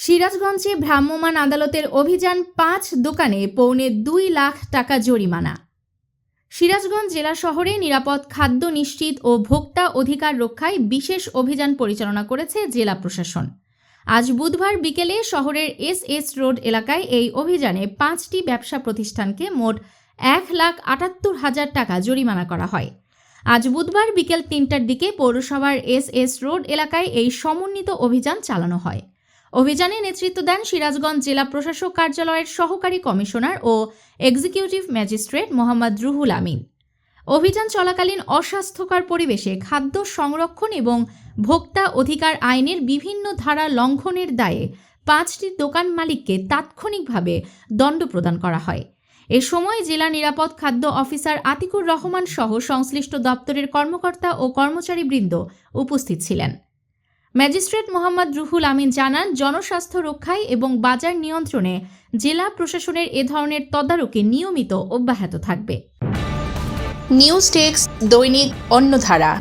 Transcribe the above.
সিরাজগঞ্জে ভ্রাম্যমাণ আদালতের অভিযান ৫ দোকানে ২.৫ লাখ টাকা জরিমানা। সিরাজগঞ্জ জেলা শহরে নিরাপদ খাদ্য নিশ্চিত ও ভোক্তা অধিকার রক্ষায় বিশেষ অভিযান পরিচালনা করেছে জেলা প্রশাসন। আজ বুধবার বিকেলে শহরের এস রোড এলাকায় এই অভিযানে ৫টি ব্যবসা প্রতিষ্ঠানকে মোট ১,৭৮,০০০ টাকা জরিমানা করা হয়। আজ বুধবার বিকেল ৩টার দিকে পৌরসভার এস রোড এলাকায় এই সমন্বিত অভিযান চালানো হয়। অভিযানে নেতৃত্ব দেন সিরাজগঞ্জ জেলা প্রশাসক কার্যালয়ের সহকারী কমিশনার ও এক্সিকিউটিভ ম্যাজিস্ট্রেট মোহাম্মদ রুহুল আমিন। অভিযান চলাকালীন অস্বাস্থ্যকর পরিবেশে খাদ্য সংরক্ষণ এবং ভোক্তা অধিকার আইনের বিভিন্ন ধারা লঙ্ঘনের দায়ে ৫টি দোকান মালিককে তাৎক্ষণিকভাবে দণ্ড প্রদান করা হয়। এ সময় জেলা নিরাপদ খাদ্য অফিসার আতিকুর রহমান সহ সংশ্লিষ্ট দপ্তরের কর্মকর্তা ও কর্মচারীবৃন্দ উপস্থিত ছিলেন। ম্যাজিস্ট্রেট মোহাম্মদ রুহুল আমিন জানান, জনস্বাস্থ্য রক্ষায় এবং বাজার নিয়ন্ত্রণে জেলা প্রশাসনের এ ধরনের তদারকি নিয়মিত অব্যাহত থাকবে। নিউজ টেক্স দৈনিক অন্যধারা।